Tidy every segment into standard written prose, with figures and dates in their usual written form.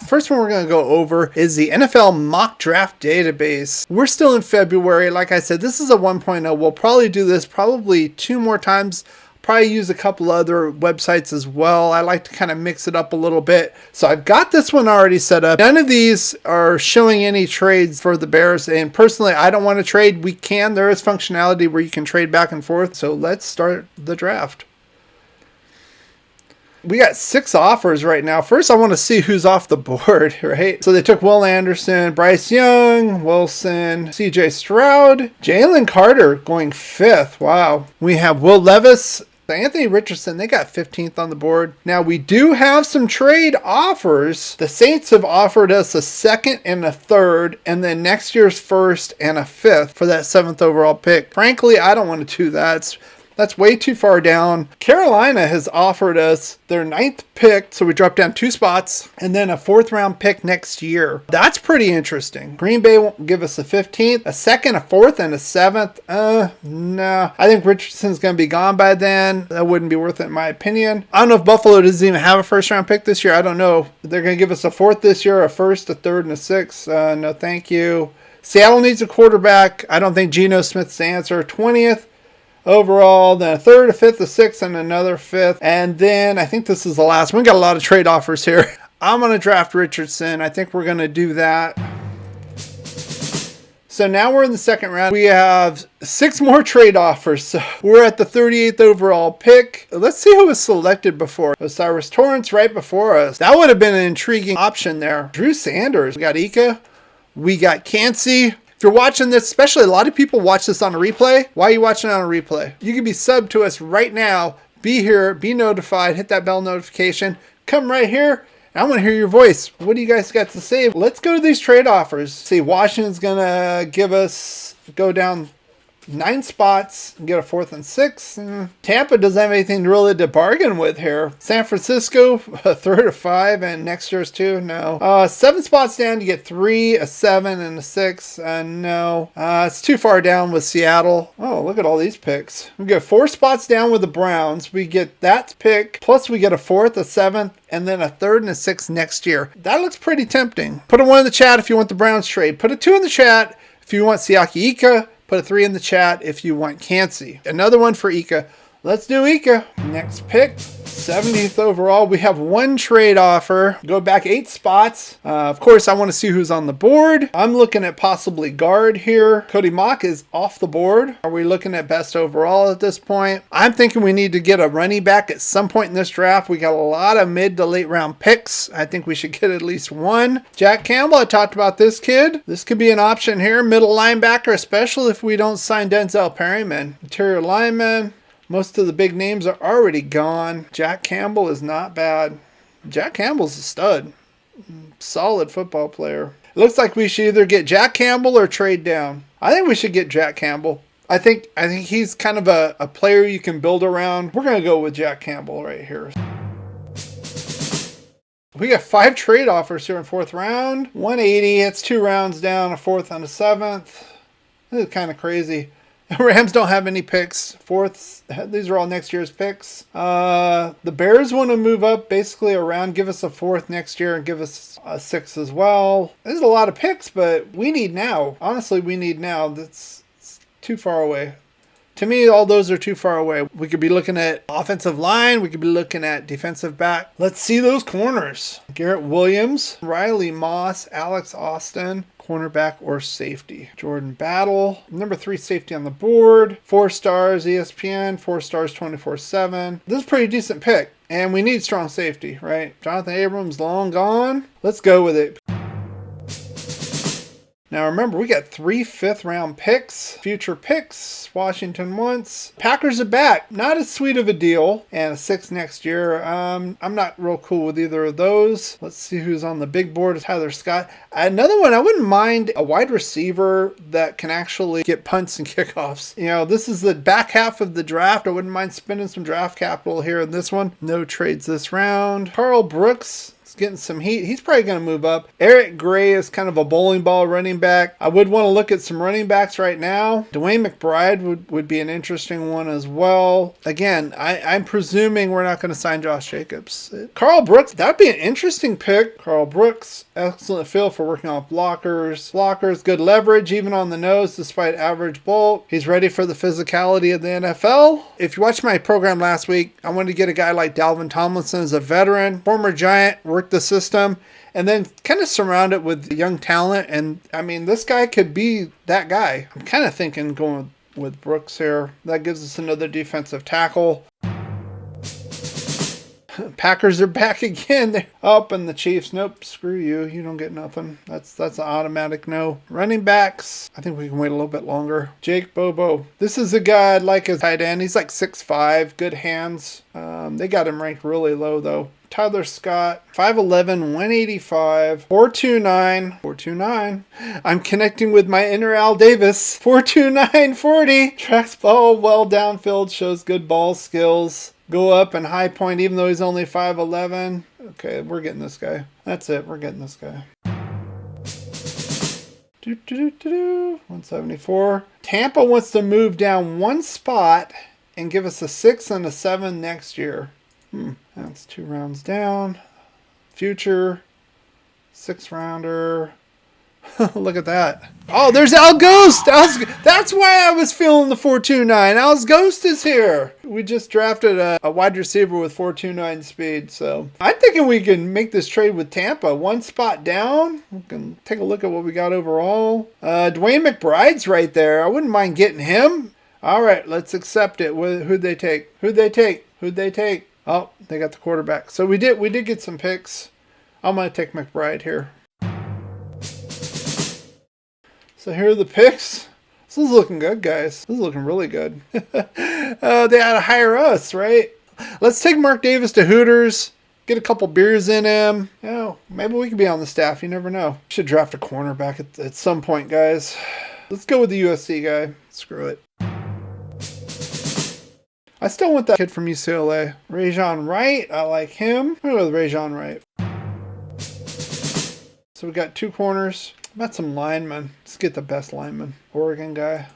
First one we're going to go over is the NFL mock draft database. We're still in February. Like I said, this is a 1.0. We'll probably do this probably 2 more times. Probably use a couple other websites as well. I like to kind of mix it up a little bit. So I've got this one already set up. None of these are showing any trades for the Bears. And personally, I don't want to trade. We can. There is functionality where you can trade back and forth. So let's start the draft. We got 6 offers right now. First, I want to see who's off the board, right? So they took Will Anderson, Bryce Young, Wilson, CJ Stroud, Jalen Carter going 5th. Wow. We have willlevis, Anthony Richardson, they got 15th on the board. Now, we do have some trade offers. The Saints have offered us a 2nd and a 3rd, and then next year's 1st and a 5th for that 7th overall pick. Frankly, I don't want to do that. That's way too far down. Carolina has offered us their 9th pick, so we dropped down 2 spots, and then a 4th round pick next year. That's pretty interesting. Green Bay won't give us a 15th, a 2nd, a 4th, and a 7th. No. I think Richardson's going to be gone by then. That wouldn't be worth it in my opinion. I don't know if Buffalo doesn't even have a 1st round pick this year. I don't know. They're going to give us a 4th this year, a 1st, a 3rd, and a 6th. No, thank you. Seattle needs a quarterback. I don't think Geno Smith's the answer. 20th. Overall, then a 3rd, a 5th, a 6th, and another 5th. And then I think this is the last one. We got a lot of trade offers here. I'm going to draft Richardson. I think we're going to do that. So now we're in the 2nd round. We have 6 more trade offers. So we're at the 38th overall pick. Let's see who was selected before. Osiris Torrance right before us. That would have been an intriguing option there. Drew Sanders. We got Ika. We got Cansey. If you're watching this, especially a lot of people watch this on a replay. Why are you watching it on a replay? You can be subbed to us right now. Be here, be notified, hit that bell notification. Come right here. I want to hear your voice. What do you guys got to say? Let's go to these trade offers. See, Washington's going to give us, go down 9 spots and get a 4th and 6th. Tampa doesn't have anything really to bargain with here. San Francisco, a 3rd, a 5, and next year's 2. No. 7 spots down, you get 3, a 7, and a 6. No. It's too far down with Seattle. Oh, look at all these picks. We get 4 spots down with the Browns. We get that pick, plus we get a 4th, a 7th, and then a 3rd and a 6th next year. That looks pretty tempting. Put a 1 in the chat if you want the Browns trade. Put a 2 in the chat if you want Siaki Ika. Put a 3 in the chat if you want Cansey. Another one for Ika. Let's do Ika. Next pick, 70th overall. We have 1 trade offer. Go back 8 spots. Of course, I want to see who's on the board. I'm looking at possibly guard here. Cody Mock is off the board. Are we looking at best overall at this point? I'm thinking we need to get a running back at some point in this draft. We got a lot of mid to late round picks. I think we should get at least 1. Jack Campbell, I talked about this kid. This could be an option here. Middle linebacker, especially if we don't sign Denzel Perryman. Interior lineman. Most of the big names are already gone. Jack Campbell is not bad. Jack Campbell's a stud. Solid football player. It looks like we should either get Jack Campbell or trade down. I think we should get Jack Campbell. I think he's kind of a player you can build around. We're going to go with Jack Campbell right here. We got 5 trade offers here in 4th round. 180. It's 2 rounds down, a 4th and a 7th. This is kind of crazy. Rams don't have any picks. 4th, these are all next year's picks. The Bears want to move up basically around, give us a 4th next year and give us a 6th as well. There's a lot of picks, but we need now. Honestly, we need now. It's too far away. To me, all those are too far away. We could be looking at offensive line. We could be looking at defensive back. Let's see those corners. Garrett Williams, Riley Moss, Alex Austin, cornerback or safety. Jordan Battle, number 3 safety on the board. 4 stars ESPN, 4 stars 24/7. This is a pretty decent pick. And we need strong safety, right? Jonathan Abrams long gone. Let's go with it. Now remember, we got 3 5th round picks, future picks, Washington once. Packers are back. Not as sweet of a deal. And a 6th next year. I'm not real cool with either of those. Let's see who's on the big board. Tyler Scott. Another one, I wouldn't mind a wide receiver that can actually get punts and kickoffs. You know, this is the back half of the draft. I wouldn't mind spending some draft capital here in this one. No trades this round. Carl Brooks. He's getting some heat. He's probably going to move up. Eric Gray is kind of a bowling ball running back. I would want to look at some running backs right now. Dwayne McBride would be an interesting one as well. Again, I'm presuming we're not going to sign Josh Jacobs. Carl Brooks, that'd be an interesting pick. Carl Brooks, excellent feel for working off blockers. Blockers, good leverage, even on the nose, despite average bulk. He's ready for the physicality of the NFL. If you watched my program last week, I wanted to get a guy like Dalvin Tomlinson as a veteran, former Giant, worked the system, and then kind of surround it with young talent. And I mean, this guy could be that guy. I'm kind of thinking going with Brooks here. That gives us another defensive tackle. Packers are back again. They're up, and the Chiefs, nope, screw you. You don't get nothing. That's an automatic no. Running backs, I think we can wait a little bit longer. Jake Bobo. This is a guy I'd like as tight end. He's like 6'5", good hands. They got him ranked really low, though. Tyler Scott, 5'11", 185, 429, 429. I'm connecting with my inner Al Davis, 429, 40. Tracks ball well downfield, shows good ball skills. Go up and high point, even though he's only 5'11". Okay, we're getting this guy. That's it, we're getting this guy. 174. Tampa wants to move down one spot and give us a 6 and a 7 next year. That's 2 rounds down. Future 6 rounder. Look at that. Oh, there's Al Ghost. That's why I was feeling the 429. Al's Ghost is here. We just drafted a wide receiver with 429 speed. So I'm thinking we can make this trade with Tampa. One spot down. We can take a look at what we got overall. Dwayne McBride's right there. I wouldn't mind getting him. All right, let's accept it. Who'd they take? Who'd they take? Who'd they take? Oh, they got the quarterback. So we did get some picks. I'm going to take McBride here. So here are the picks. This is looking good, guys. This is looking really good. They had to hire us, right? Let's take Mark Davis to Hooters. Get a couple beers in him. You know, maybe we could be on the staff. You never know. Should draft a cornerback at some point, guys. Let's go with the USC guy. Screw it. I still want that kid from UCLA. Rajon Wright. I like him. I'm going to go with Rajon Wright. So we got 2 corners. How about some linemen? Let's get the best lineman. Oregon guy.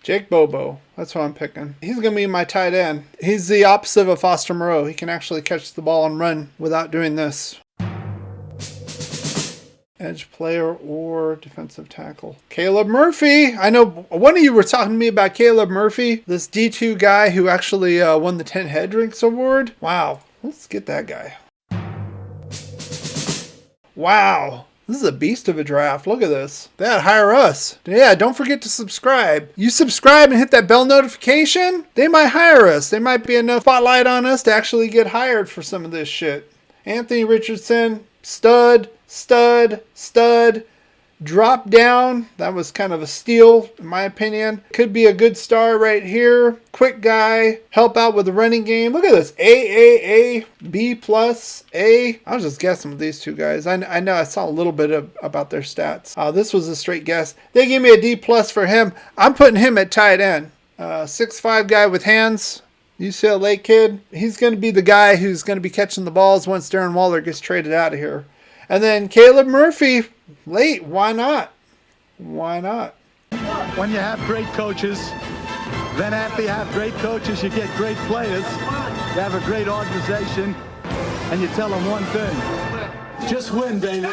Jake Bobo. That's what I'm picking. He's going to be my tight end. He's the opposite of Foster Moreau. He can actually catch the ball and run without doing this. Edge player or defensive tackle. Caleb Murphy. I know one of you were talking to me about Caleb Murphy, this D2 guy who actually won the 10 Head Drinks Award. Wow. Let's get that guy. Wow. This is a beast of a draft. Look at this. That hire us. Yeah, don't forget to subscribe. You subscribe and hit that bell notification, they might hire us. There might be enough spotlight on us to actually get hired for some of this shit. Anthony Richardson, stud. Drop down. That was kind of a steal, in my opinion. Could be a good star right here. Quick guy. Help out with the running game. Look at this. A, B+, A. I was just guessing with these 2 guys. I know I saw a little bit about their stats. This was a straight guess. They gave me a D+ for him. I'm putting him at tight end. 6'5" guy with hands. UCLA kid. He's going to be the guy who's going to be catching the balls once Darren Waller gets traded out of here. And then Caleb Murphy, late. Why not? Why not? When you have great coaches, then after you have great coaches, you get great players. You have a great organization, and you tell them one thing. Just win, baby.